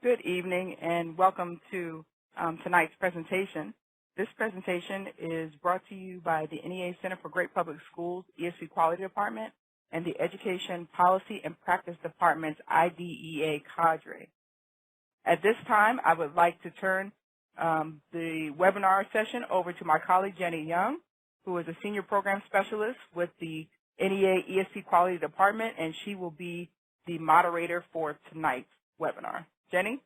Good evening and welcome to tonight's presentation. This presentation is brought to you by the NEA Center for Great Public Schools ESP Quality Department and the Education Policy and Practice Department's IDEA cadre. At this time, I would like to turn the webinar session over to my colleague Jenny Young, who is a Senior Program Specialist with the NEA ESP Quality Department, and she will be the moderator for tonight's webinar. Jenny?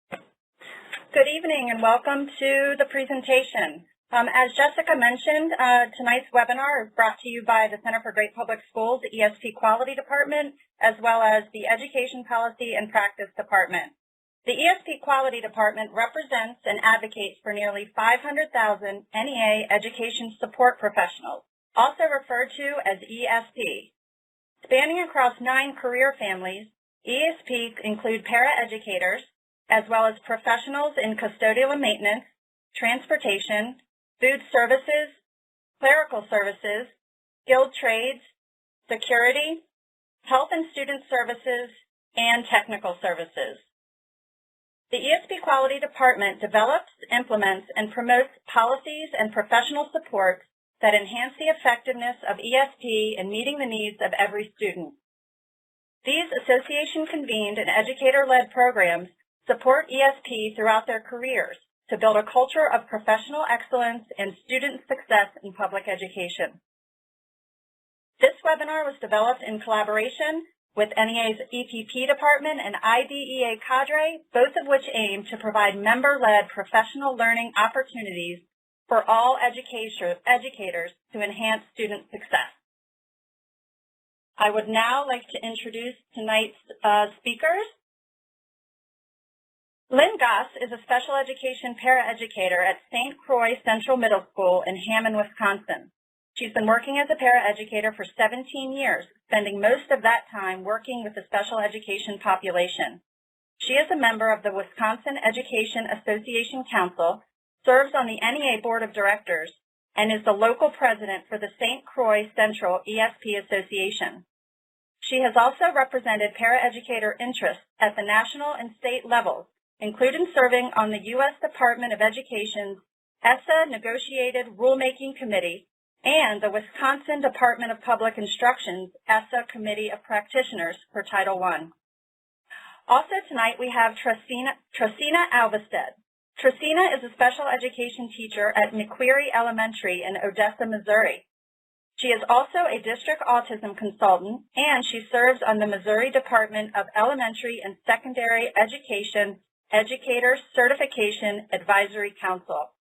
Good evening and welcome to the presentation. As Jessica mentioned, tonight's webinar is brought to you by the Center for Great Public Schools ESP Quality Department, as well as the Education Policy and Practice Department. The ESP Quality Department represents and advocates for nearly 500,000 NEA education support professionals, also referred to as ESP. Spanning across 9 career families, ESP include paraeducators, as well as professionals in custodial and maintenance, transportation, food services, clerical services, skilled trades, security, health and student services, and technical services. The ESP Quality Department develops, implements, and promotes policies and professional supports that enhance the effectiveness of ESP in meeting the needs of every student. These association-convened and educator-led programs support ESP throughout their careers to build a culture of professional excellence and student success in public education. This webinar was developed in collaboration with NEA's EPP department and IDEA cadre, both of which aim to provide member-led professional learning opportunities for all educators to enhance student success. I would now like to introduce tonight's speakers. Lynn Goss is a special education paraeducator at St. Croix Central Middle School in Hammond, Wisconsin. She's been working as a paraeducator for 17 years, spending most of that time working with the special education population. She is a member of the Wisconsin Education Association Council, serves on the NEA Board of Directors, and is the local president for the St. Croix Central ESP Association. She has also represented paraeducator interests at the national and state levels, including serving on the U.S. Department of Education's ESSA Negotiated Rulemaking Committee and the Wisconsin Department of Public Instruction's ESSA Committee of Practitioners for Title I. Also tonight we have Tracina Alvested. Tracina is a special education teacher at McQuarrie Elementary in Odessa, Missouri. She is also a district autism consultant, and she serves on the Missouri Department of Elementary and Secondary Education Educator Certification Advisory Council.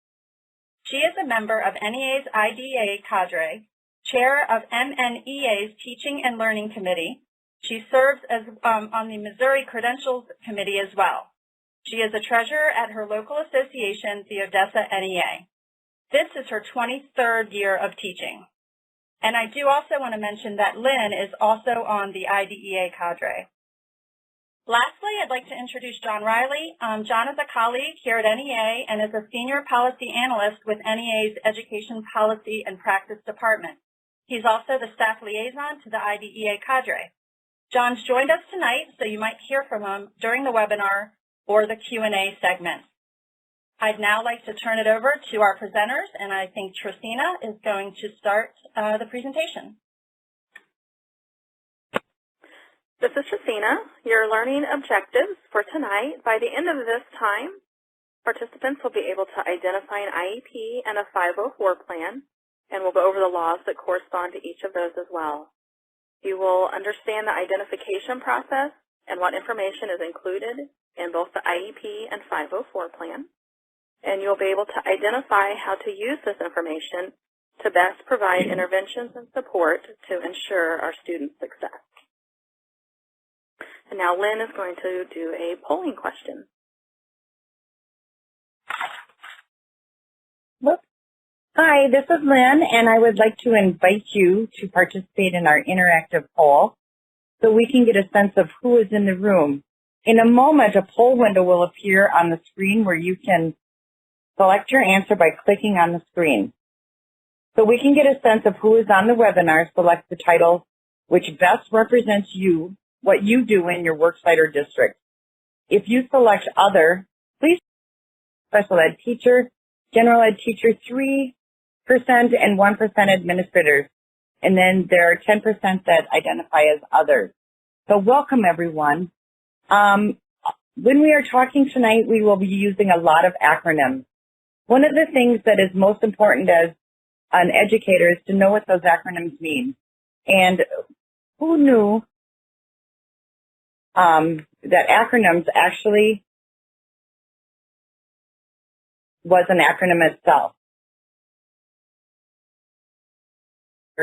She is a member of NEA's IDEA cadre, chair of MNEA's Teaching and Learning Committee. She serves as on the Missouri Credentials Committee as well. She is a treasurer at her local association, the Odessa NEA. This is her 23rd year of teaching. And I do also want to mention that Lynn is also on the IDEA cadre. Lastly, I'd like to introduce John Riley. John is a colleague here at NEA and is a senior policy analyst with NEA's Education Policy and Practice Department. He's also the staff liaison to the IDEA cadre. John's joined us tonight, so you might hear from him during the webinar or the Q&A segment. I'd now like to turn it over to our presenters, and I think Tracina is going to start the presentation. This is Tracina. Your learning objectives for tonight. By the end of this time, participants will be able to identify an IEP and a 504 plan, and we'll go over the laws that correspond to each of those as well. You will understand the identification process and what information is included in both the IEP and 504 plan, and you'll be able to identify how to use this information to best provide interventions and support to ensure our students' success. And now Lynn is going to do a polling question. Hi, this is Lynn, and I would like to invite you to participate in our interactive poll so we can get a sense of who is in the room. In a moment, a poll window will appear on the screen where you can select your answer by clicking on the screen. So we can get a sense of who is on the webinar, select the title which best represents you, what you do in your worksite or district. if you select other, please special ed teacher, general ed teacher 3% and 1% administrators. And then there are 10% that identify as others. So welcome everyone. When we are talking tonight, we will be using a lot of acronyms. One of the things that is most important as an educator is to know what those acronyms mean. And who knew that acronyms actually was an acronym itself?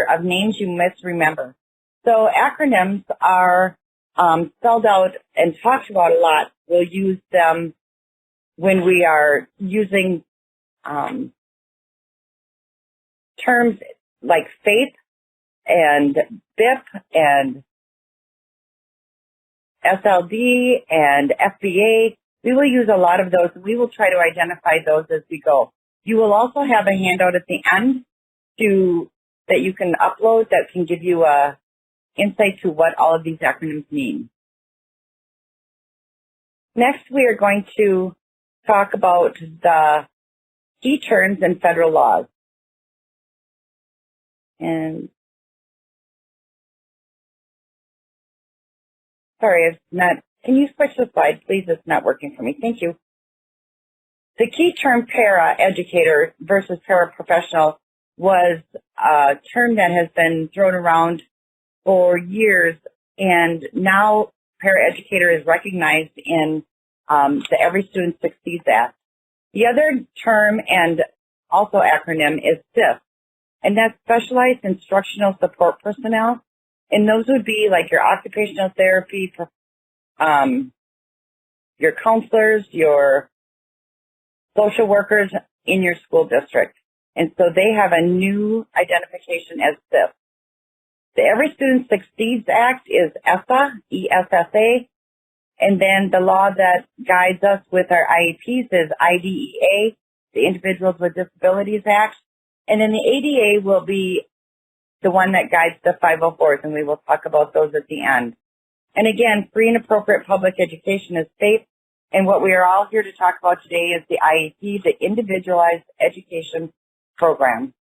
Of names you must remember. So acronyms are spelled out and talked about a lot. We'll use them when we are using terms like FAPE and BIP and SLD and FBA. We will use a lot of those. We will try to identify those as we go. You will also have a handout at the end that you can upload that can give you a insight to what all of these acronyms mean. Next, we are going to talk about the key terms in federal laws. And sorry, it's not. Can you switch the slide, please? It's not working for me. Thank you. The key term paraeducator versus paraprofessional was a term that has been thrown around for years, and now paraeducator is recognized in the Every Student Succeeds Act. The other term and also acronym is SIF, and that's Specialized Instructional Support Personnel, and those would be like your occupational therapy, your counselors, your social workers in your school district. And so they have a new identification as SIF. The Every Student Succeeds Act is ESSA, E-S-S-A, and then the law that guides us with our IEPs is IDEA, the Individuals with Disabilities Act, and then the ADA will be the one that guides the 504s, and we will talk about those at the end. And again, free and appropriate public education is FAPE, and what we are all here to talk about today is the IEP, the Individualized Education Program.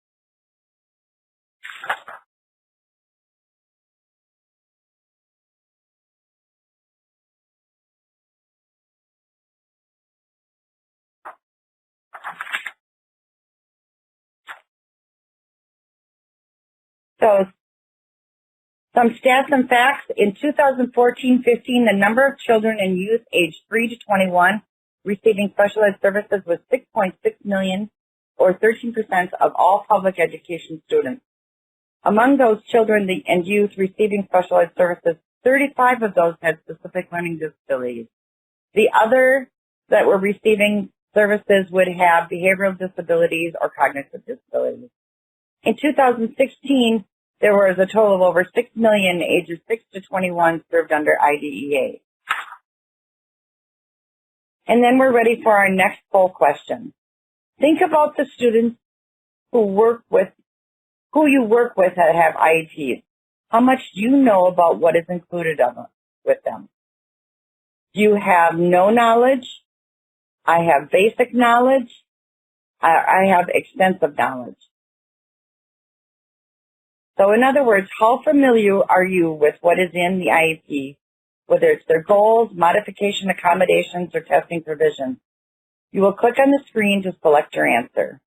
So some stats and facts. In 2014-15, the number of children and youth aged 3 to 21 receiving special ed services was 6.6 million, or 13% of all public education students. Among those children and youth receiving special ed services, 35 of those had specific learning disabilities. The other that were receiving services would have behavioral disabilities or cognitive disabilities. In 2016, there was a total of over 6 million ages 6 to 21 served under IDEA. And then we're ready for our next poll question. Think about the students who you work with that have IEPs. How much do you know about what is included with them? Do you have no knowledge? I have basic knowledge. I have extensive knowledge. So in other words, how familiar are you with what is in the IEP, whether it's their goals, modification, accommodations, or testing provisions? You will click on the screen to select your answer.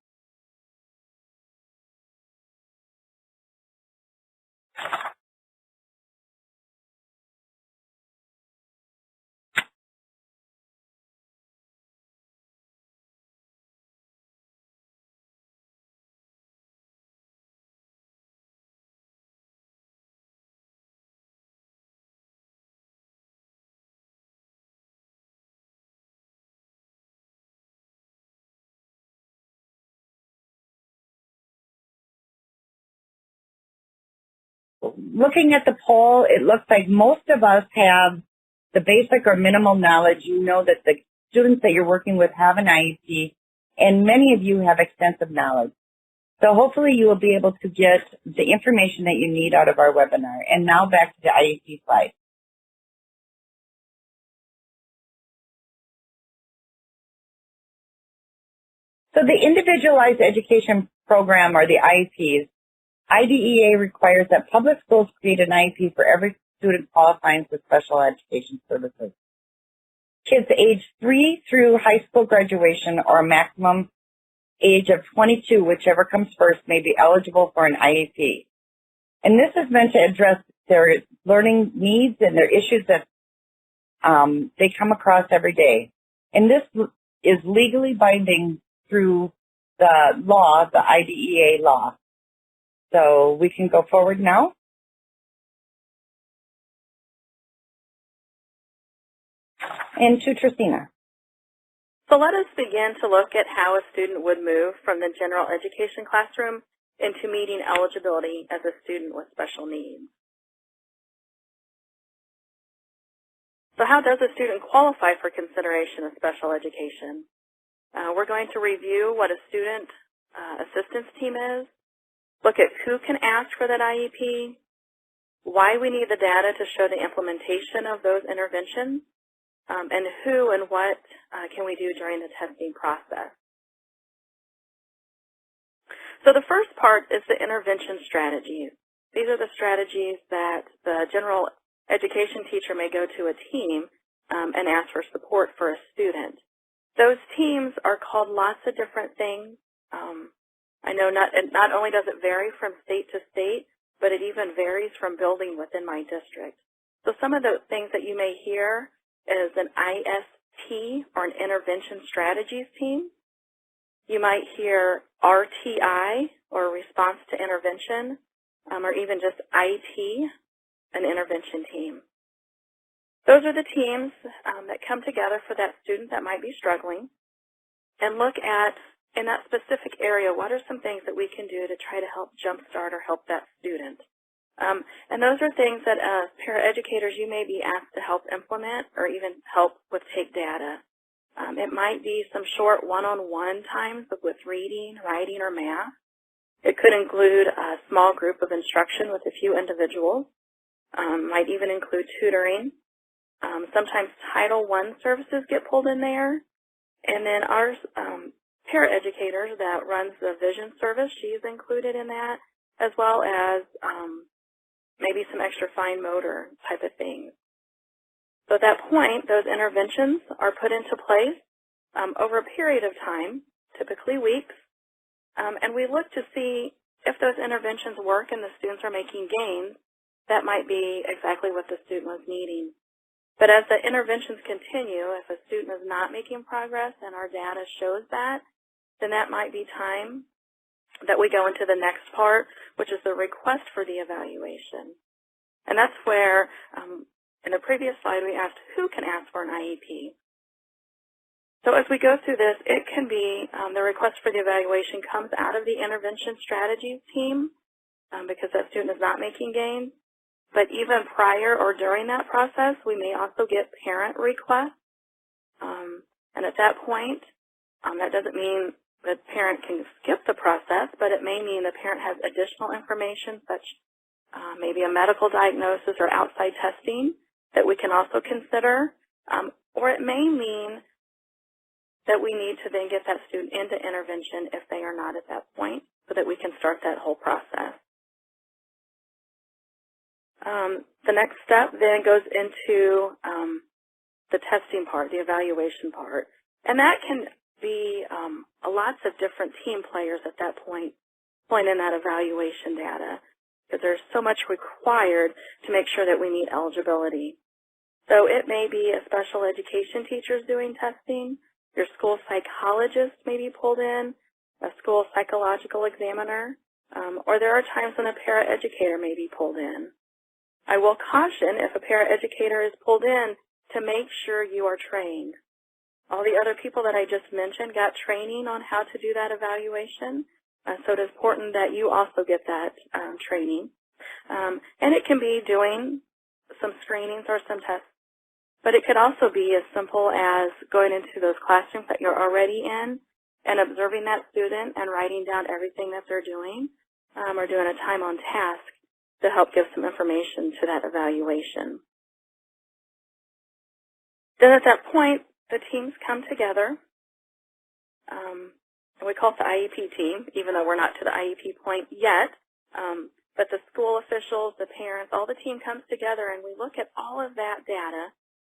Looking at the poll, it looks like most of us have the basic or minimal knowledge. You know that the students that you're working with have an IEP, and many of you have extensive knowledge. So hopefully you will be able to get the information that you need out of our webinar. And now back to the IEP slide. So the Individualized Education Program, or the IEPs, IDEA requires that public schools create an IEP for every student qualifying for special education services. Kids aged 3 through high school graduation or a maximum age of 22, whichever comes first, may be eligible for an IEP. And this is meant to address their learning needs and their issues that they come across every day. And this is legally binding through the law, the IDEA law. So we can go forward now. And to Tristina. So let us begin to look at how a student would move from the general education classroom into meeting eligibility as a student with special needs. So how does a student qualify for consideration of special education? We're going to review what a student assistance team is, look at who can ask for that IEP, why we need the data to show the implementation of those interventions, and who and what can we do during the testing process. So the first part is the intervention strategies. These are the strategies that the general education teacher may go to a team and ask for support for a student. Those teams are called lots of different things. I know not only does it vary from state to state, but it even varies from building within my district. So some of the things that you may hear is an IST, or an intervention strategies team. You might hear RTI, or response to intervention, or even just IT, an intervention team. Those are the teams that come together for that student that might be struggling and look at, in that specific area, what are some things that we can do to try to help jumpstart or help that student. And those are things that paraeducators, you may be asked to help implement or even help with take data. It might be some short one-on-one times with reading, writing, or math. It could include a small group of instruction with a few individuals. Might even include tutoring. Sometimes Title I services get pulled in there. And then our paraeducators that runs the vision service, she's included in that, as well as maybe some extra fine motor type of things. So at that point, those interventions are put into place over a period of time, typically weeks, and we look to see if those interventions work and the students are making gains. That might be exactly what the student was needing. But as the interventions continue, if a student is not making progress and our data shows that, then that might be time that we go into the next part, which is the request for the evaluation. And that's where, in the previous slide, we asked who can ask for an IEP. So as we go through this, it can be the request for the evaluation comes out of the intervention strategies team because that student is not making gains. But even prior or during that process, we may also get parent requests. And at that point, that doesn't mean the parent can skip the process, but it may mean the parent has additional information, such maybe a medical diagnosis or outside testing that we can also consider. Or it may mean that we need to then get that student into intervention if they are not at that point, so that we can start that whole process. The next step then goes into the testing part, the evaluation part. And that can be lots of different team players at that point in that evaluation data, because there's so much required to make sure that we meet eligibility. So it may be a special education teacher doing testing, your school psychologist may be pulled in, a school psychological examiner, or there are times when a paraeducator may be pulled in. I will caution if a paraeducator is pulled in to make sure you are trained. All the other people that I just mentioned got training on how to do that evaluation, so it is important that you also get that training. And it can be doing some screenings or some tests, but it could also be as simple as going into those classrooms that you're already in and observing that student and writing down everything that they're doing, or doing a time on task to help give some information to that evaluation. Then at that point, the teams come together and we call it the IEP team, even though we're not to the IEP point yet. But the school officials, the parents, all the team comes together, and we look at all of that data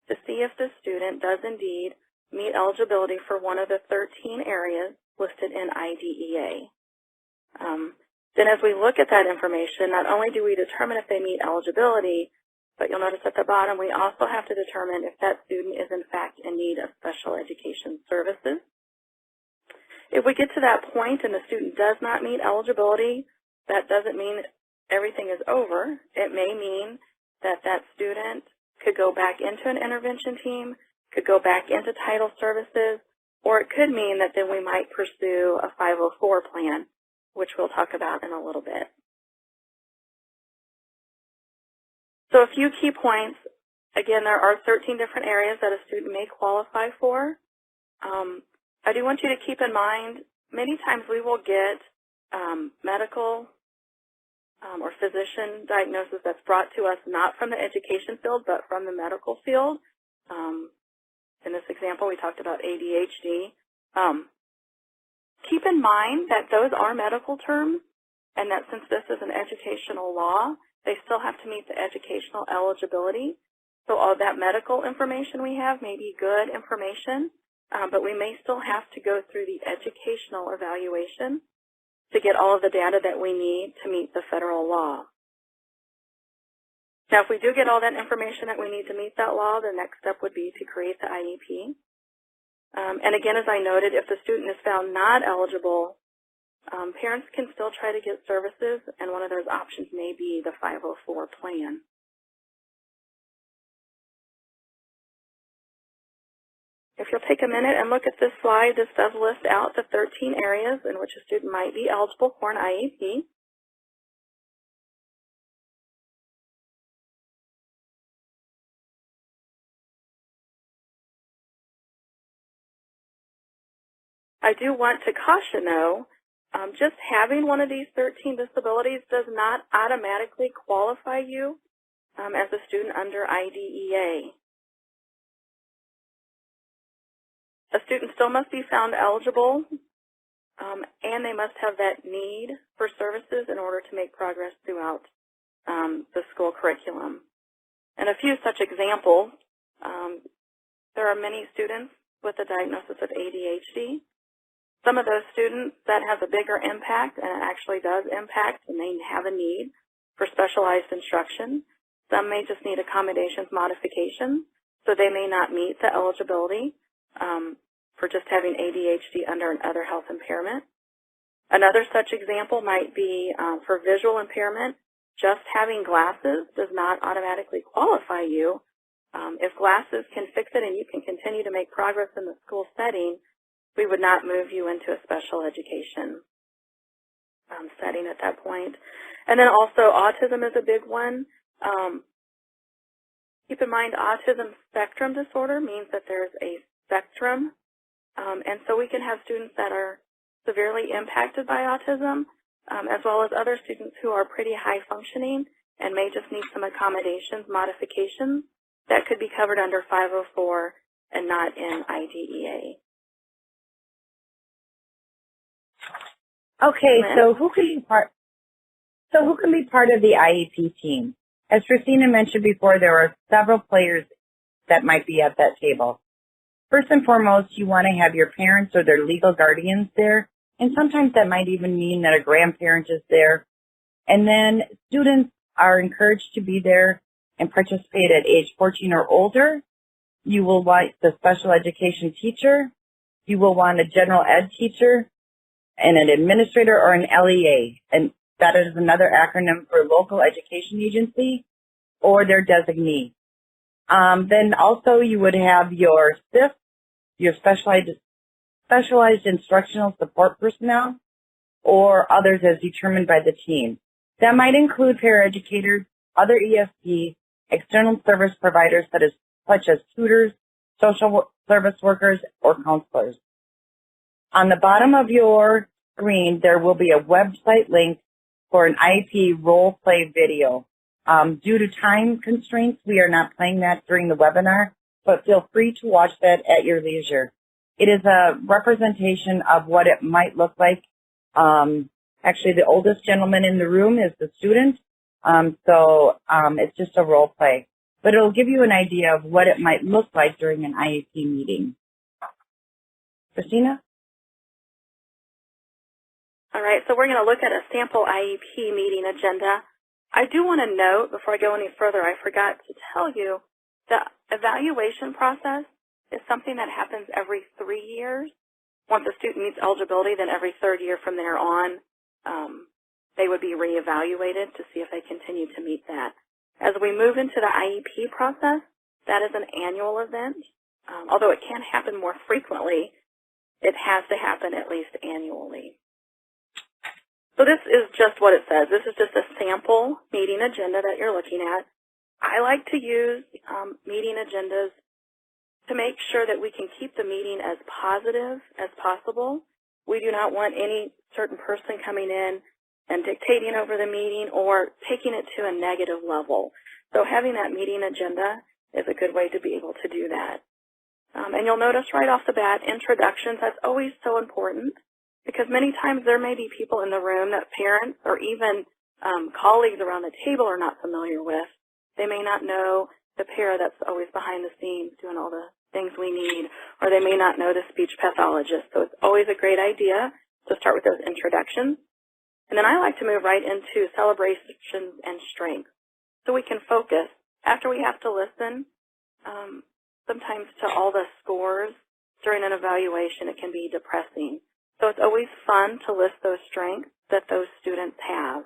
to see if the student does indeed meet eligibility for one of the 13 areas listed in IDEA. Then as we look at that information, not only do we determine if they meet eligibility, but you'll notice at the bottom we also have to determine if that student is in fact in need of special education services. If we get to that point and the student does not meet eligibility, that doesn't mean everything is over. It may mean that that student could go back into an intervention team, could go back into title services, or it could mean that then we might pursue a 504 plan, which we'll talk about in a little bit. So a few key points. Again, there are 13 different areas that a student may qualify for. I do want you to keep in mind, many times we will get medical or physician diagnosis that's brought to us not from the education field, but from the medical field. In this example, we talked about ADHD. Keep in mind that those are medical terms, and that since this is an educational law, they still have to meet the educational eligibility. So all that medical information we have may be good information, but we may still have to go through the educational evaluation to get all of the data that we need to meet the federal law. Now, if we do get all that information that we need to meet that law, the next step would be to create the IEP. And again, as I noted, if the student is found not eligible, parents can still try to get services, and one of those options may be the 504 plan. If you'll take a minute and look at this slide, this does list out the 13 areas in which a student might be eligible for an IEP. I do want to caution, though, just having one of these 13 disabilities does not automatically qualify you as a student under IDEA. A student still must be found eligible, and they must have that need for services in order to make progress throughout the school curriculum. And a few such examples, there are many students with a diagnosis of ADHD. Some of those students, that has a bigger impact, and it actually does impact, and they have a need for specialized instruction. Some may just need accommodations modifications, so they may not meet the eligibility for just having ADHD under another health impairment. Another such example might be for visual impairment. Just having glasses does not automatically qualify you. If glasses can fix it and you can continue to make progress in the school setting, we would not move you into a special education setting at that point. And then also autism is a big one. Keep in mind, autism spectrum disorder means that there's a spectrum. And so we can have students that are severely impacted by autism, as well as other students who are pretty high functioning and may just need some accommodations, modifications that could be covered under 504 and not in IDEA. Okay, so who can be part of the IEP team? As Christina mentioned before, there are several players that might be at that table. First and foremost, you want to have your parents or their legal guardians there, and sometimes that might even mean that a grandparent is there. And then students are encouraged to be there and participate at age 14 or older. You will want the special education teacher. You will want a general ed teacher and an administrator or an LEA, and that is another acronym for local education agency or their designee. Then also you would have your SIF, your specialized instructional support personnel, or others as determined by the team. That might include paraeducators, other ESP, external service providers such as tutors, social service workers, or counselors. On the bottom of your screen, there will be a website link for an IEP role play video. Due to time constraints, we are not playing that during the webinar, but feel free to watch that at your leisure. It is a representation of what it might look like. Actually, the oldest gentleman in the room is the student, so it's just a role play. But it'll give you an idea of what it might look like during an IEP meeting. Christina? All right, so we're going to look at a sample IEP meeting agenda. I do want to note, before I go any further, I forgot to tell you, the evaluation process is something that happens every 3 years. Once a student meets eligibility, then every third year from there on, they would be reevaluated to see if they continue to meet that. As we move into the IEP process, that is an annual event. Although it can happen more frequently, it has to happen at least annually. So this is just what it says. This is just a sample meeting agenda that you're looking at. I like to use meeting agendas to make sure that we can keep the meeting as positive as possible. We do not want any certain person coming in and dictating over the meeting or taking it to a negative level. So having that meeting agenda is a good way to be able to do that. And you'll notice right off the bat, introductions, that's always so important because many times there may be people in the room that parents or even colleagues around the table are not familiar with. They may not know the para that's always behind the scenes doing all the things we need, or they may not know the speech pathologist. So it's always a great idea to start with those introductions. And then I like to move right into celebrations and strengths so we can focus. After we have to listen sometimes to all the scores during an evaluation, it can be depressing. So it's always fun to list those strengths that those students have.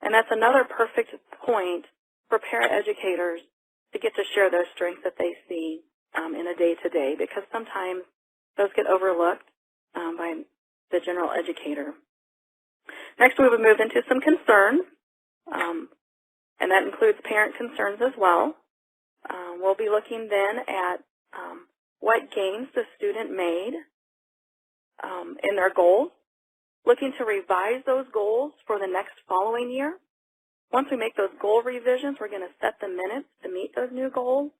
And that's another perfect point for paraeducators to get to share those strengths that they see in a day-to-day, because sometimes those get overlooked by the general educator. Next, we would move into some concerns, and that includes parent concerns as well. We'll be looking then at what gains the student made in their goals, looking to revise those goals for the next following year. Once we make those goal revisions, we're going to set the minutes to meet those new goals,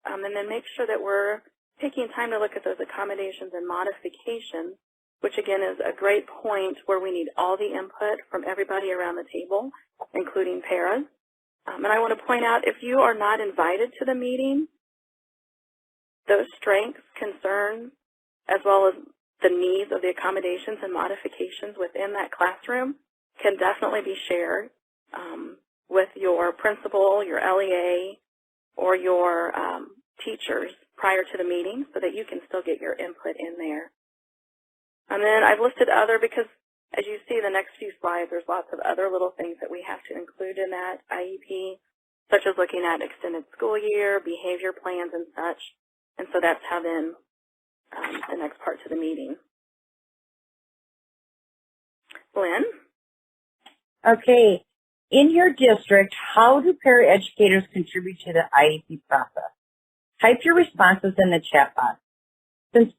and then make sure that we're taking time to look at those accommodations and modifications, which again is a great point where we need all the input from everybody around the table, including paras. And I want to point out, if you are not invited to the meeting, those strengths, concerns, as well as the needs of the accommodations and modifications within that classroom can definitely be shared with your principal, your LEA, or your teachers prior to the meeting so that you can still get your input in there. And then I've listed other because, as you see the next few slides, there's lots of other little things that we have to include in that IEP, such as looking at extended school year, behavior plans, and such. And so that's how then the next part to the meeting. Lynn? Okay. In your district, how do paraeducators contribute to the IEP process? Type your responses in the chat box. Since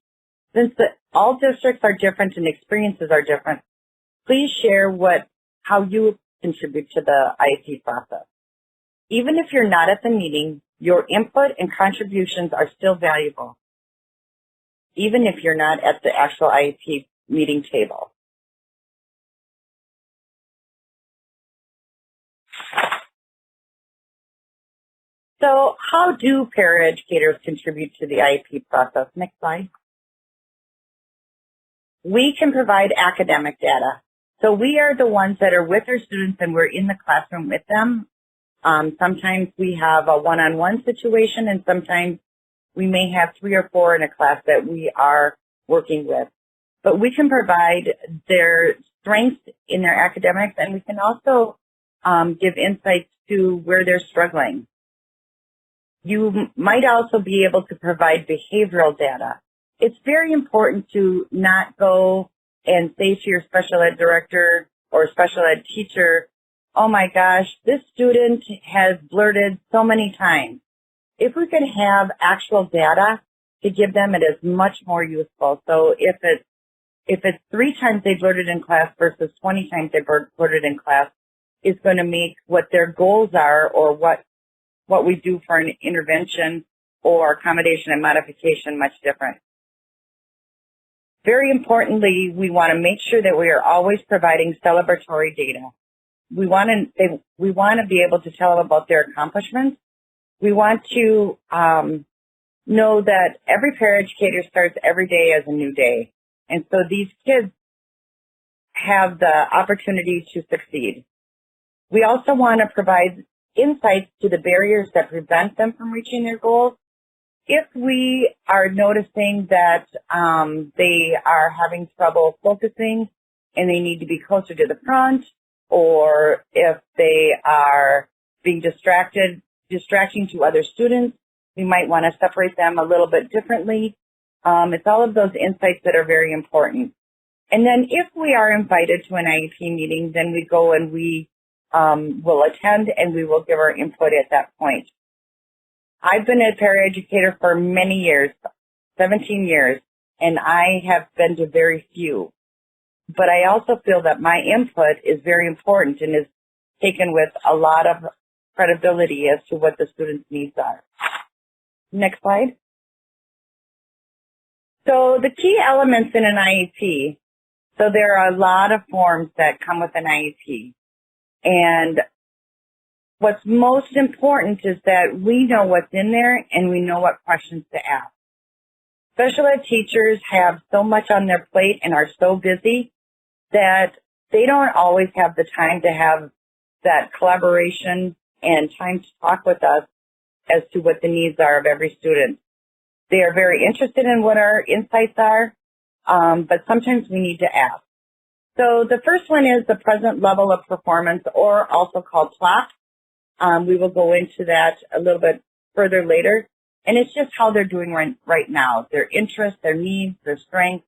all districts are different and experiences are different, please share how you contribute to the IEP process. Even if you're not at the meeting, your input and contributions are still valuable, even if you're not at the actual IEP meeting table. So how do paraeducators contribute to the IEP process? Next slide. We can provide academic data. So we are the ones that are with our students and we're in the classroom with them. Sometimes we have a one-on-one situation and sometimes we may have 3 or 4 in a class that we are working with. But we can provide their strengths in their academics and we can also give insights to where they're struggling. You might also be able to provide behavioral data. It's very important to not go and say to your special ed director or special ed teacher, oh my gosh, this student has blurted so many times. If we could have actual data to give them, it is much more useful. So if it's 3 times they blurted in class versus 20 times they blurted in class, it's going to make what their goals are or what we do for an intervention or accommodation and modification much different. Very importantly, we want to make sure that we are always providing celebratory data. We want to be able to tell them about their accomplishments. We want to know that every paraeducator starts every day as a new day. And so these kids have the opportunity to succeed. We also want to provide insights to the barriers that prevent them from reaching their goals. If we are noticing that they are having trouble focusing and they need to be closer to the front, or if they are being distracting to other students, we might want to separate them a little bit differently. It's all of those insights that are very important. And then if we are invited to an IEP meeting, then we go and we will attend and we will give our input at that point. I've been a paraeducator for many years, 17 years, and I have been to very few. But I also feel that my input is very important and is taken with a lot of credibility as to what the students' needs are. Next slide. So the key elements in an IEP, so there are a lot of forms that come with an IEP. And what's most important is that we know what's in there and we know what questions to ask. Special ed teachers have so much on their plate and are so busy that they don't always have the time to have that collaboration and time to talk with us as to what the needs are of every student. They are very interested in what our insights are, but sometimes we need to ask. So the first one is the present level of performance, or also called PLOP. We will go into that a little bit further later. And it's just how they're doing right now, their interests, their needs, their strengths.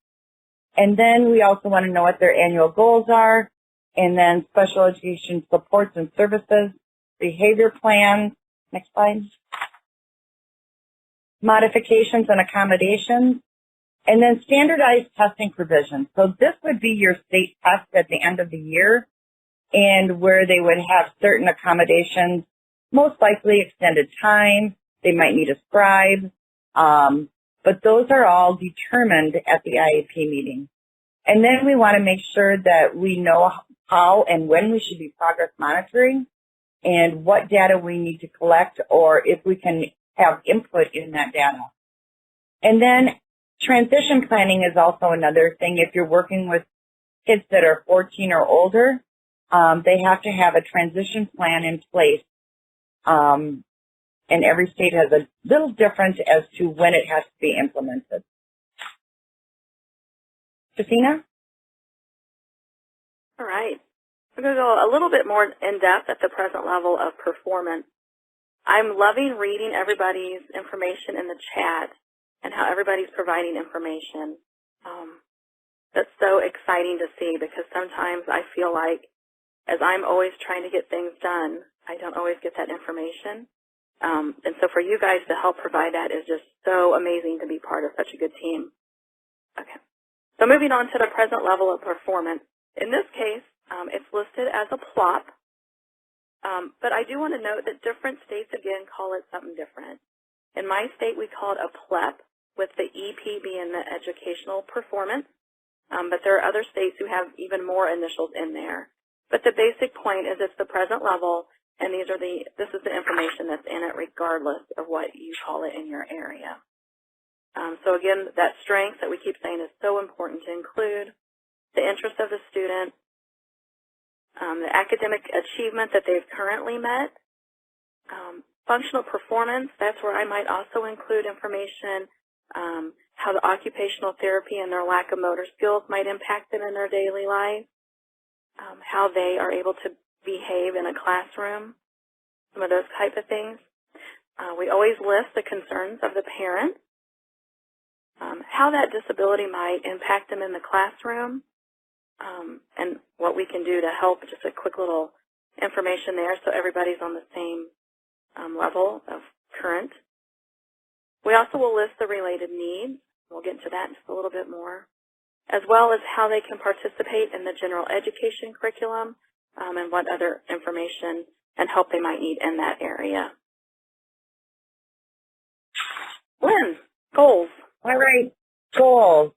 And then we also want to know what their annual goals are, and then special education supports and services, behavior plans. Next slide. Modifications and accommodations, and then standardized testing provisions. So this would be your state test at the end of the year, and where they would have certain accommodations, most likely extended time. They might need a scribe, but those are all determined at the IEP meeting. And then we want to make sure that we know how and when we should be progress monitoring and what data we need to collect, or if we can have input in that data. And then transition planning is also another thing. If you're working with kids that are 14 or older, they have to have a transition plan in place. And every state has a little different as to when it has to be implemented. Christina? All right. We're going to go a little bit more in depth at the present level of performance. I'm loving reading everybody's information in the chat and how everybody's providing information. That's so exciting to see, because sometimes I feel like as I'm always trying to get things done, I don't always get that information. And so for you guys to help provide that is just so amazing to be part of such a good team. Okay. So moving on to the present level of performance. In this case, it's listed as a PLOP. But I do want to note that different states, again, call it something different. In my state, we call it a PLEP, with the EP being the educational performance. But there are other states who have even more initials in there. But the basic point is it's the present level, and this is the information that's in it regardless of what you call it in your area. So again, that strength that we keep saying is so important to include, the interest of the student, the academic achievement that they've currently met, functional performance, that's where I might also include information, how the occupational therapy and their lack of motor skills might impact them in their daily life, how they are able to behave in a classroom, some of those type of things. We always list the concerns of the parents, how that disability might impact them in the classroom, and what we can do to help, just a quick little information there so everybody's on the same level of current. We also will list the related needs. We'll get into that in just a little bit more, as well as how they can participate in the general education curriculum, and what other information and help they might need in that area. Lynn, goals. All right, goals.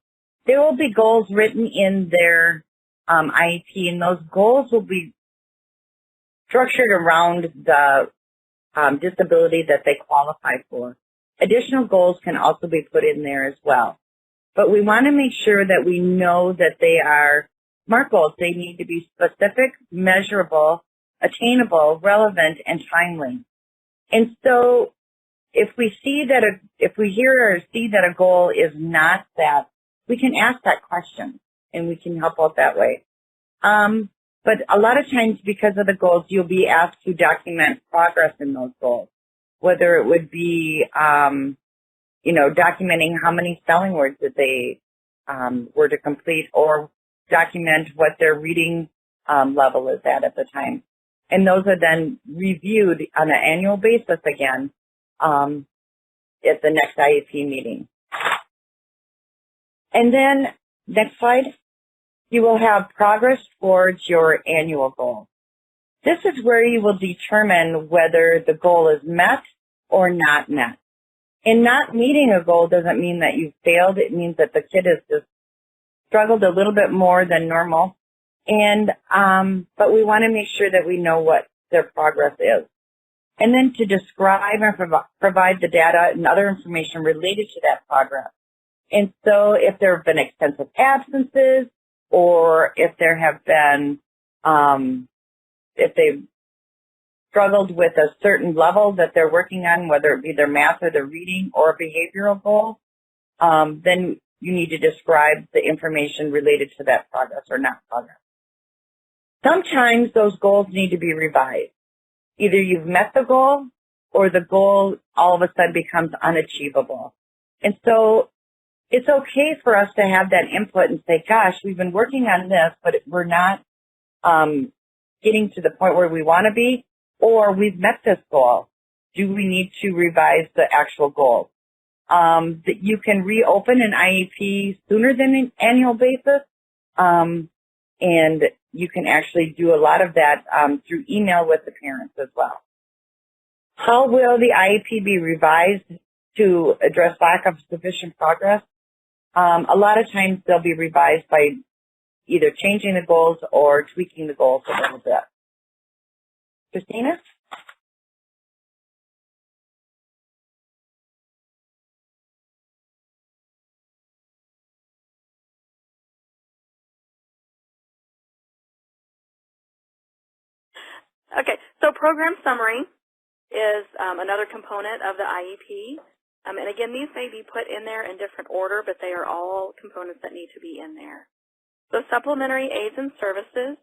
there will be goals written in their IEP, and those goals will be structured around the disability that they qualify for. Additional goals can also be put in there as well. But we want to make sure that we know that they are SMART goals. They need to be specific, measurable, attainable, relevant, and timely. And so if we hear or see that a goal is not that, we can ask that question and we can help out that way. But a lot of times because of the goals, you'll be asked to document progress in those goals, whether it would be, documenting how many spelling words that they were to complete, or document what their reading level is at the time. And those are then reviewed on an annual basis again at the next IEP meeting. And then, next slide, you will have progress towards your annual goal. This is where you will determine whether the goal is met or not met. And not meeting a goal doesn't mean that you failed. It means that the kid has just struggled a little bit more than normal. And but we want to make sure that we know what their progress is. And then to describe and provide the data and other information related to that progress. And so if there have been extensive absences, or if there have been, if they've struggled with a certain level that they're working on, whether it be their math or their reading or a behavioral goal, then you need to describe the information related to that progress or not progress. Sometimes those goals need to be revised. Either you've met the goal or the goal all of a sudden becomes unachievable. And so it's okay for us to have that input and say, gosh, we've been working on this, but we're not getting to the point where we want to be, or we've met this goal. Do we need to revise the actual goal? That you can reopen an IEP sooner than an annual basis, and you can actually do a lot of that through email with the parents as well. How will the IEP be revised to address lack of sufficient progress? A lot of times they'll be revised by either changing the goals or tweaking the goals a little bit. Christina? Okay, so program summary is another component of the IEP. And again, these may be put in there in different order, but they are all components that need to be in there. So supplementary aids and services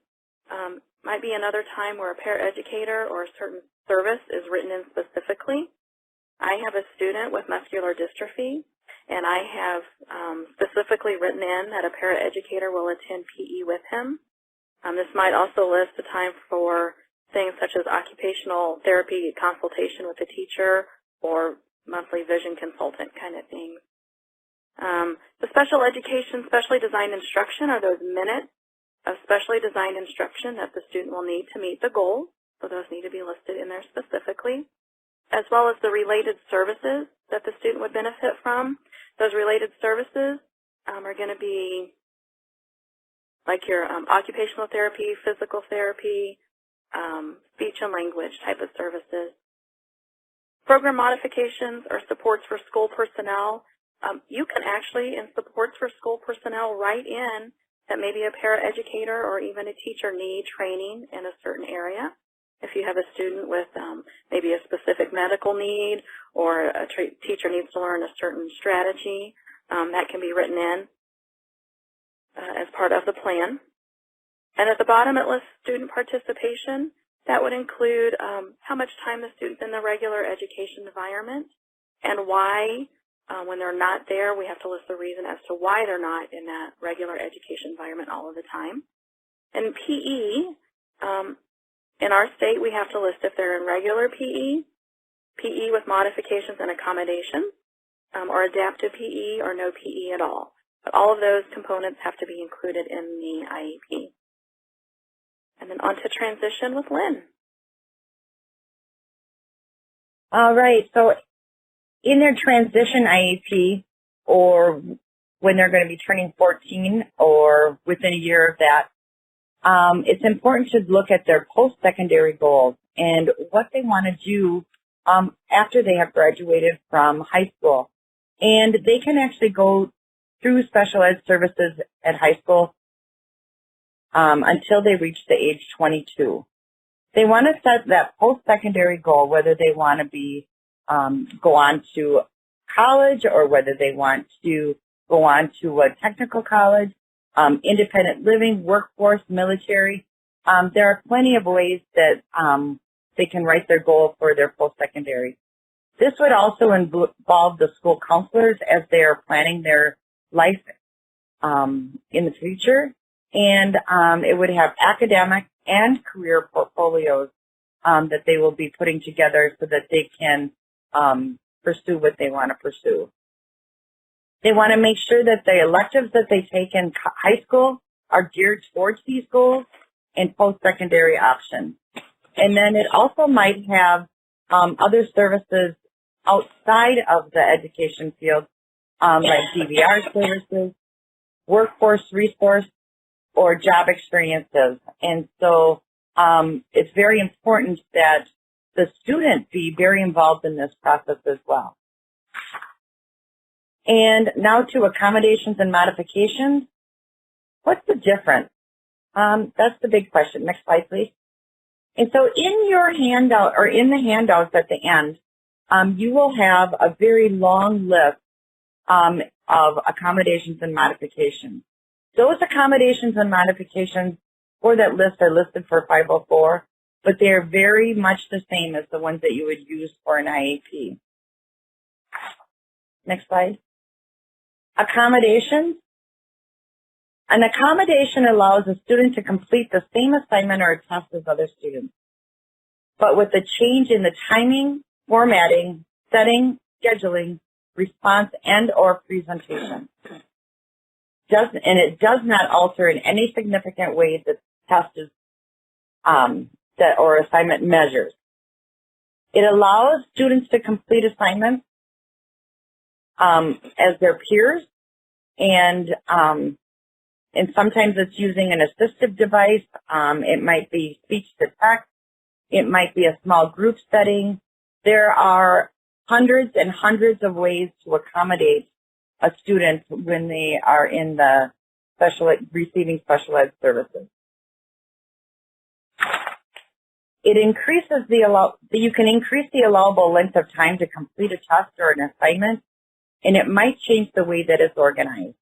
might be another time where a paraeducator or a certain service is written in specifically. I have a student with muscular dystrophy, and I have specifically written in that a paraeducator will attend PE with him. This might also list the time for things such as occupational therapy consultation with the teacher or monthly vision consultant kind of things. The special education, specially designed instruction are those minutes of specially designed instruction that the student will need to meet the goals. So those need to be listed in there specifically, as well as the related services that the student would benefit from. Those related services are going to be like your occupational therapy, physical therapy, speech and language type of services. Program modifications or supports for school personnel. You can actually, in supports for school personnel, write in that maybe a paraeducator or even a teacher need training in a certain area. If you have a student with maybe a specific medical need, or a teacher needs to learn a certain strategy, that can be written in as part of the plan. And at the bottom it lists student participation. That would include how much time the student's in the regular education environment and why. When they're not there, we have to list the reason as to why they're not in that regular education environment all of the time. And PE, in our state, we have to list if they're in regular PE, PE with modifications and accommodations, or adaptive PE or no PE at all. But all of those components have to be included in the IEP. And then on to transition with Lynn. All right, so in their transition IEP, or when they're going to be turning 14 or within a year of that, it's important to look at their post-secondary goals and what they want to do after they have graduated from high school. And they can actually go through special ed services at high school until they reach the age 22. They want to set that post-secondary goal, whether they want to be go on to college or whether they want to go on to a technical college, independent living, workforce, military. There are plenty of ways that they can write their goal for their post-secondary. This would also involve the school counselors as they are planning their life in the future, and it would have academic and career portfolios that they will be putting together so that they can pursue what they want to pursue. They want to make sure that the electives that they take in high school are geared towards these goals and post-secondary options. And then it also might have other services outside of the education field, like DVR services, workforce resource, or job experiences. And so it's very important that the student be very involved in this process as well. And now to accommodations and modifications. What's the difference? That's the big question. Next slide, please. And so in your handout, or in the handouts at the end, you will have a very long list of accommodations and modifications. Those accommodations and modifications for that list are listed for 504, but they are very much the same as the ones that you would use for an IEP. Next slide. Accommodations. An accommodation allows a student to complete the same assignment or test as other students, but with a change in the timing, formatting, setting, scheduling, response, and or presentation. And it does not alter in any significant way the test is or assignment measures. It allows students to complete assignments as their peers, and sometimes it's using an assistive device. It might be speech to text. It might be a small group setting. There are hundreds and hundreds of ways to accommodate a student when they are in the receiving special ed services. It increases you can increase the allowable length of time to complete a test or an assignment, and it might change the way that it's organized.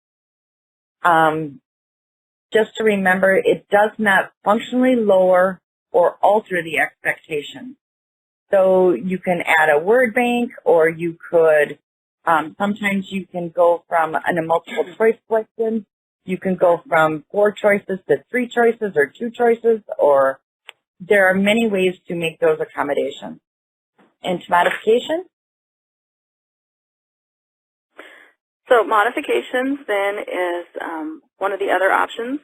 Just to remember, it does not functionally lower or alter the expectation. So you can add a word bank, or you could, sometimes you can go from a multiple choice question. You can go from 4 choices to 3 choices or 2 choices, or there are many ways to make those accommodations. And modifications? So modifications then is one of the other options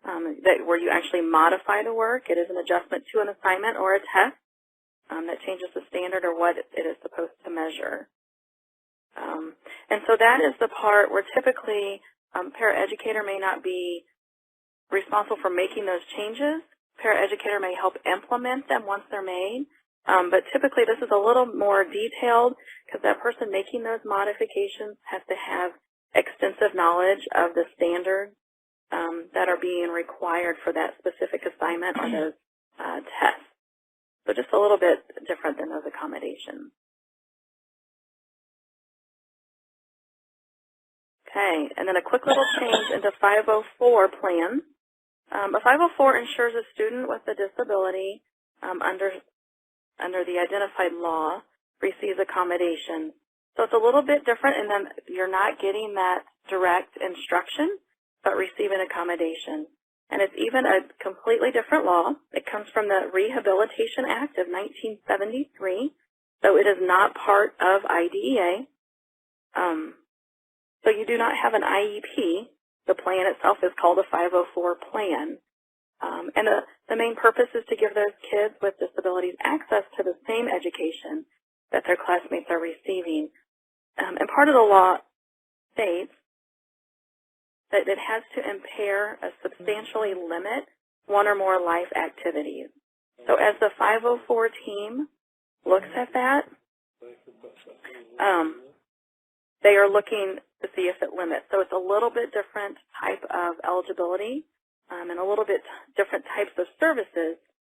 where you actually modify the work. It is an adjustment to an assignment or a test that changes the standard or what it is supposed to measure. And so that is the part where typically paraeducator may not be responsible for making those changes. Paraeducator may help implement them once they're made. But typically this is a little more detailed because that person making those modifications has to have extensive knowledge of the standards that are being required for that specific assignment or those tests. So just a little bit different than those accommodations. Okay, and then a quick little change into 504 plans. A 504 ensures a student with a disability under the identified law receives accommodation. So it's a little bit different in that you're not getting that direct instruction, but receiving accommodation. And it's even a completely different law. It comes from the Rehabilitation Act of 1973, so it is not part of IDEA. So you do not have an IEP. The plan itself is called a 504 plan. And the main purpose is to give those kids with disabilities access to the same education that their classmates are receiving. And part of the law states that it has to impair or substantially limit one or more life activities. So as the 504 team looks at that, they are looking to see if it limits. So it's a little bit different type of eligibility and a little bit different types of services.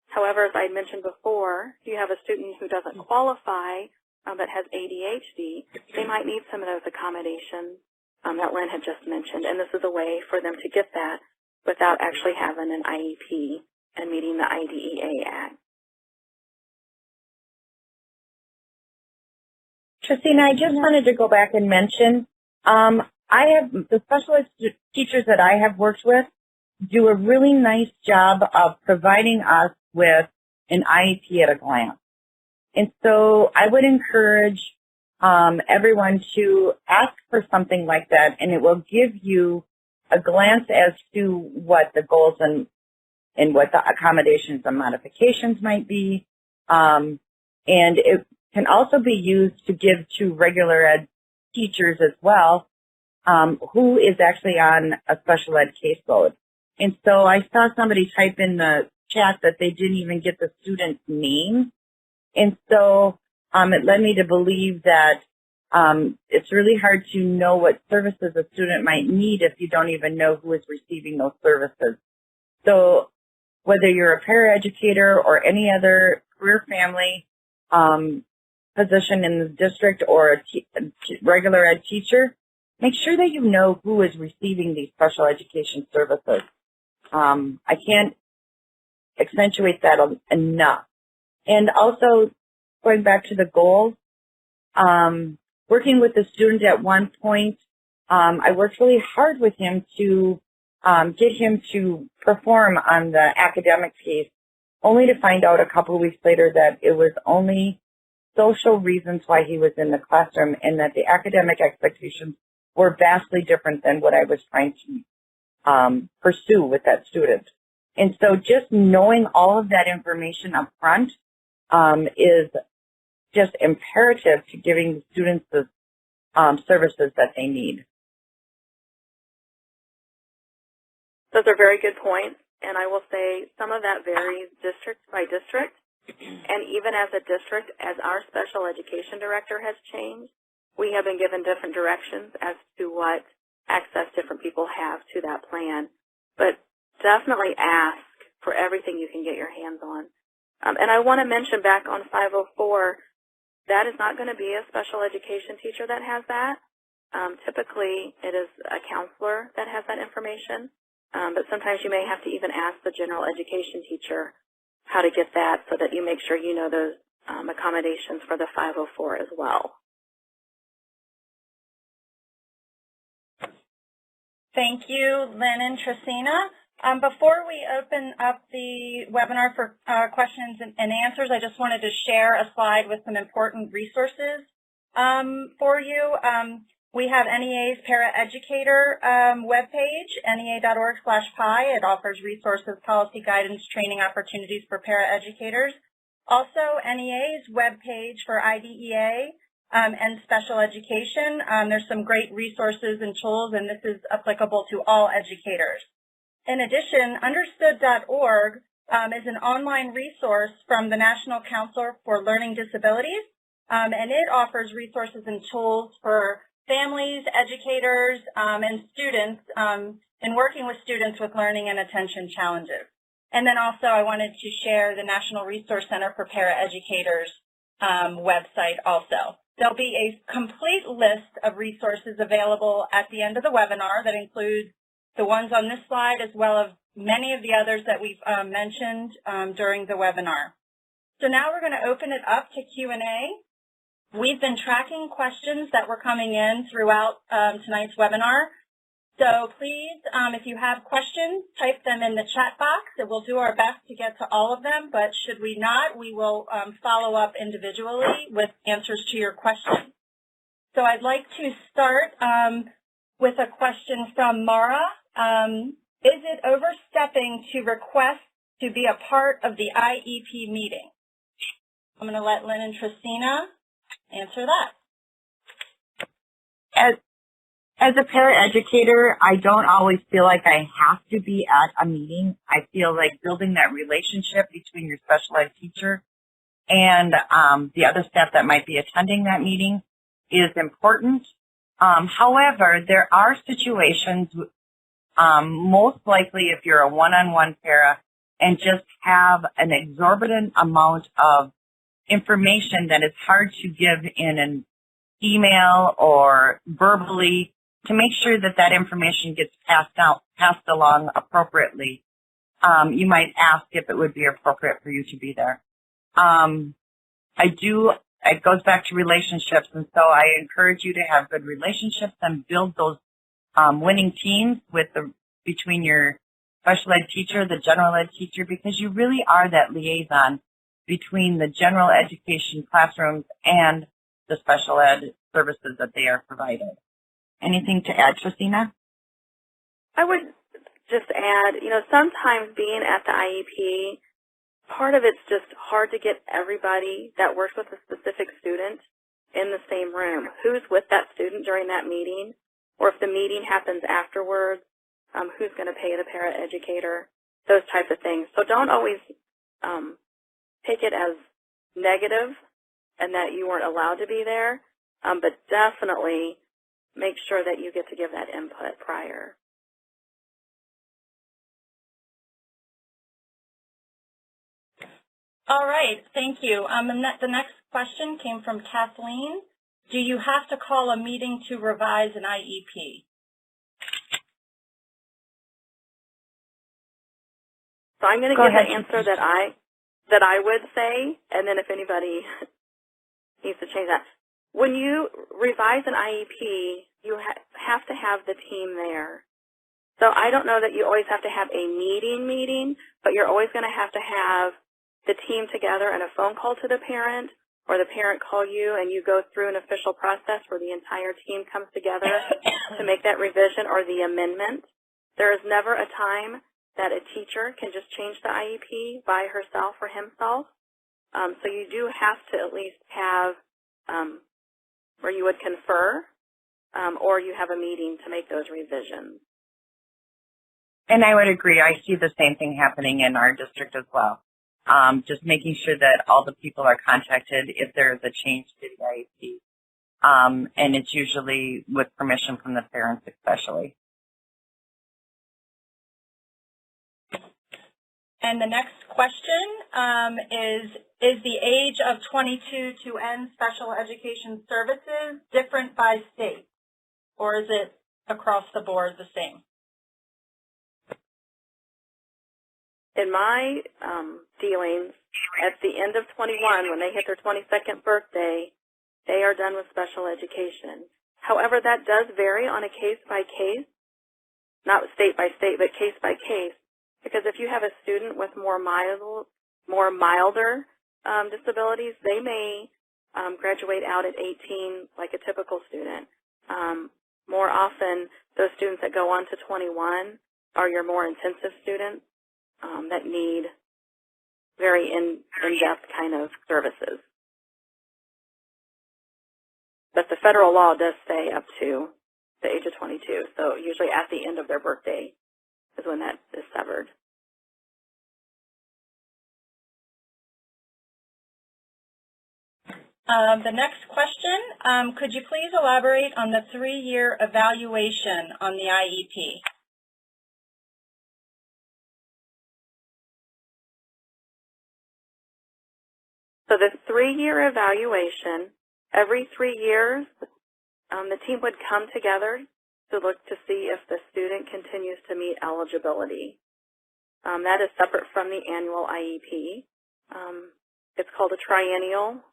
However, as I mentioned before, if you have a student who doesn't qualify but has ADHD, they might need some of those accommodations that Lynn had just mentioned, and this is a way for them to get that without actually having an IEP and meeting the IDEA Act. Christina, I just wanted to go back and mention, I have the special ed teachers that I have worked with do a really nice job of providing us with an IEP at a glance. And so I would encourage everyone to ask for something like that, and it will give you a glance as to what the goals and what the accommodations and modifications might be. And it can also be used to give to regular ed teachers as well, who is actually on a special ed caseload. And so I saw somebody type in the chat that they didn't even get the student's name. And so it led me to believe that it's really hard to know what services a student might need if you don't even know who is receiving those services. So whether you're a paraeducator or any other career family position in the district or a regular ed teacher, make sure that you know who is receiving these special education services. I can't accentuate that enough. And also, going back to the goals, working with the student at one point, I worked really hard with him to get him to perform on the academic piece, only to find out a couple of weeks later that it was only social reasons why he was in the classroom and that the academic expectations were vastly different than what I was trying to pursue with that student. And so just knowing all of that information up front is just imperative to giving the students the services that they need. Those are very good points, and I will say some of that varies district by district. And even as a district, as our special education director has changed, we have been given different directions as to what access different people have to that plan. But definitely ask for everything you can get your hands on. And I want to mention back on 504, that is not going to be a special education teacher that has that. Typically, it is a counselor that has that information. But sometimes you may have to even ask the general education teacher how to get that so that you make sure you know those accommodations for the 504 as well. Thank you, Lynn and Trisina. Before we open up the webinar for questions and answers, I just wanted to share a slide with some important resources for you. We have NEA's Paraeducator webpage, nea.org/pi. It offers resources, policy guidance, training opportunities for paraeducators. Also, NEA's webpage for IDEA and special education. There's some great resources and tools, and this is applicable to all educators. In addition, understood.org is an online resource from the National Council for Learning Disabilities, and it offers resources and tools for families, educators, and students in working with students with learning and attention challenges. And then also I wanted to share the National Resource Center for Paraeducators website also. There'll be a complete list of resources available at the end of the webinar that includes the ones on this slide as well as many of the others that we've mentioned during the webinar. So now we're going to open it up to Q&A. We've been tracking questions that were coming in throughout tonight's webinar. So please, if you have questions, type them in the chat box, and we'll do our best to get to all of them. But should we not, we will follow up individually with answers to your questions. So I'd like to start with a question from Mara. Is it overstepping to request to be a part of the IEP meeting? I'm going to let Lynn and Trisina answer that. As a paraeducator, I don't always feel like I have to be at a meeting. I feel like building that relationship between your special ed teacher and the other staff that might be attending that meeting is important. However, there are situations, most likely if you're a one-on-one para and just have an exorbitant amount of information that is hard to give in an email or verbally, to make sure that that information gets passed along appropriately. You might ask if it would be appropriate for you to be there. It goes back to relationships, and so I encourage you to have good relationships and build those winning teams between your special ed teacher, the general ed teacher, because you really are that liaison between the general education classrooms and the special ed services that they are provided. Anything to add, Tristina? I would just add, sometimes being at the IEP, part of it's just hard to get everybody that works with a specific student in the same room. Who's with that student during that meeting? Or if the meeting happens afterwards, who's going to pay the paraeducator? Those types of things. So don't always take it as negative and that you weren't allowed to be there, but definitely make sure that you get to give that input prior. All right, thank you. The next question came from Kathleen. Do you have to call a meeting to revise an IEP? So I'm going to give the answer that I would say, and then if anybody needs to change that. When you revise an IEP, you have to have the team there. So I don't know that you always have to have a meeting, but you're always going to have the team together and a phone call to the parent, or the parent call you and you go through an official process where the entire team comes together to make that revision or the amendment. There is never a time that a teacher can just change the IEP by herself or himself. So you do have to at least have where you would confer or you have a meeting to make those revisions. And I would agree. I see the same thing happening in our district as well. Just making sure that all the people are contacted if there is a change to the IEP. And it's usually with permission from the parents especially. And the next question is the age of 22 to end special education services different by state, or is it across the board the same? In my dealings, at the end of 21, when they hit their 22nd birthday, they are done with special education. However, that does vary on a case-by-case, not state-by-state, but case-by-case, because if you have a student with more milder disabilities, they may graduate out at 18 like a typical student. More often, those students that go on to 21 are your more intensive students that need very in-depth kind of services. But the federal law does say up to the age of 22, so usually at the end of their birthday is when that is severed. The next question, could you please elaborate on the 3-year evaluation on the IEP? So the 3-year evaluation, every 3 years, the team would come together to look to see if the student continues to meet eligibility. That is separate from the annual IEP. It's called a triennial.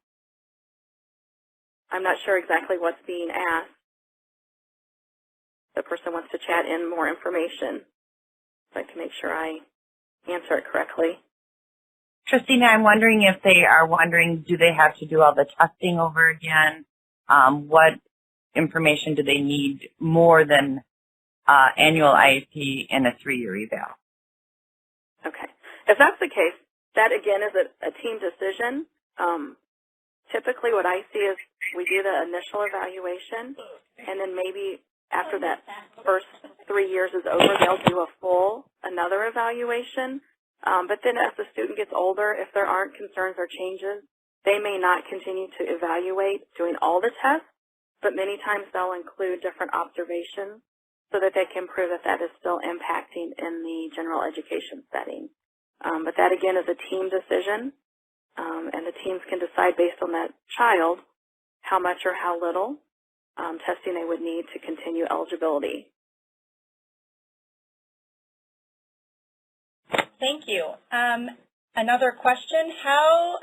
I'm not sure exactly what's being asked. The person wants to chat in more information, so I can make sure I answer it correctly. Christina, I'm wondering if they are wondering, do they have to do all the testing over again? What information do they need more than annual IEP and a 3-year eval? Okay. If that's the case, that again is a team decision. Typically what I see is we do the initial evaluation, and then maybe after that first 3 years is over, they'll do another evaluation. But then as the student gets older, if there aren't concerns or changes, they may not continue to evaluate doing all the tests, but many times they'll include different observations so that they can prove that that is still impacting in the general education setting. But that, again, is a team decision, and the teams can decide based on that child how much or how little testing they would need to continue eligibility. Thank you. Another question, how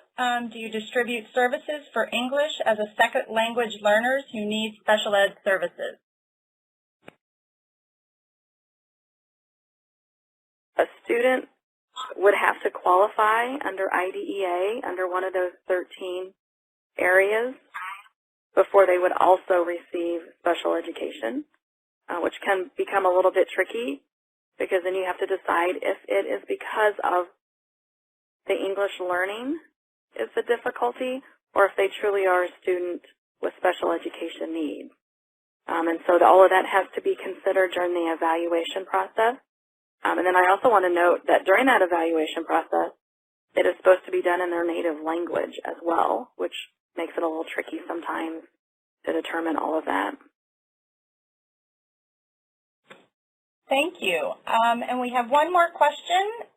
do you distribute services for English as a second language learners who need special ed services? A student would have to qualify under IDEA, under one of those 13 areas, before they would also receive special education, which can become a little bit tricky because then you have to decide if it is because of the English learning is the difficulty or if they truly are a student with special education needs. And so all of that has to be considered during the evaluation process. And then I also want to note that during that evaluation process, it is supposed to be done in their native language as well, which makes it a little tricky sometimes to determine all of that. Thank you. And we have one more question.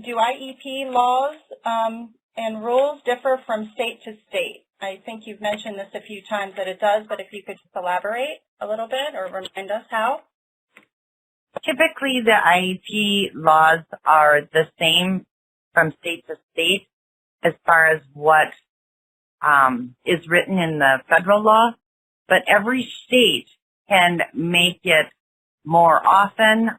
Do IEP laws and rules differ from state to state? I think you've mentioned this a few times that it does, but if you could just elaborate a little bit or remind us how. Typically, the IEP laws are the same from state to state as far as what is written in the federal law, but every state can make it more often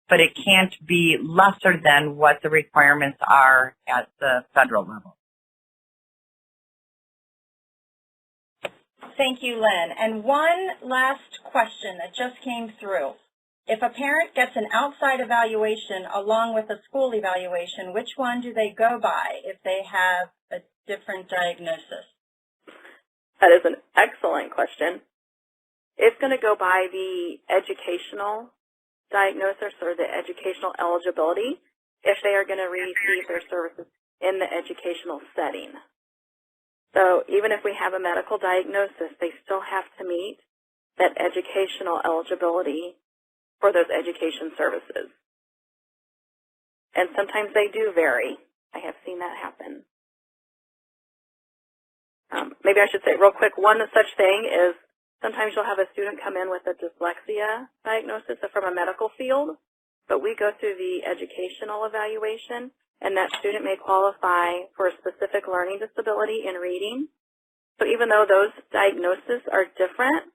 but it can't be lesser than what the requirements are at the federal level. Thank you, Lynn. And one last question that just came through. If a parent gets an outside evaluation along with a school evaluation, which one do they go by if they have a different diagnosis? That is an excellent question. It's going to go by the educational diagnosis or the educational eligibility if they are going to receive their services in the educational setting. So even if we have a medical diagnosis, they still have to meet that educational eligibility for those education services. And sometimes they do vary. I have seen that happen. Maybe I should say real quick, one such thing is sometimes you'll have a student come in with a dyslexia diagnosis from a medical field, but we go through the educational evaluation, and that student may qualify for a specific learning disability in reading. So even though those diagnoses are different,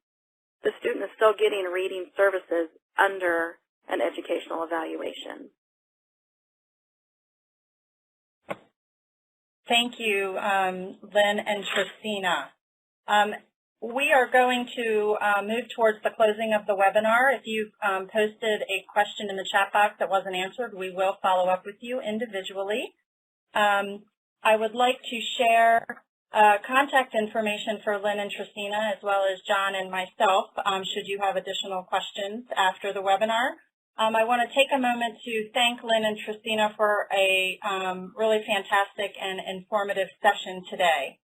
the student is still getting reading services under an educational evaluation. Thank you, Lynn and Tristina. We are going to move towards the closing of the webinar. If you posted a question in the chat box that wasn't answered, we will follow up with you individually. I would like to share contact information for Lynn and Tristina as well as John and myself should you have additional questions after the webinar. I want to take a moment to thank Lynn and Tristina for a really fantastic and informative session today.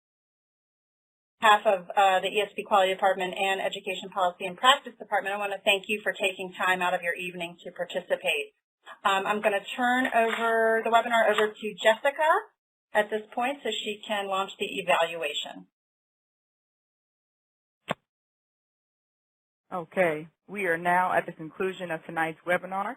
On behalf of the ESP Quality Department and Education Policy and Practice Department, I want to thank you for taking time out of your evening to participate. I'm going to turn over the webinar over to Jessica at this point so she can launch the evaluation. Okay, we are now at the conclusion of tonight's webinar.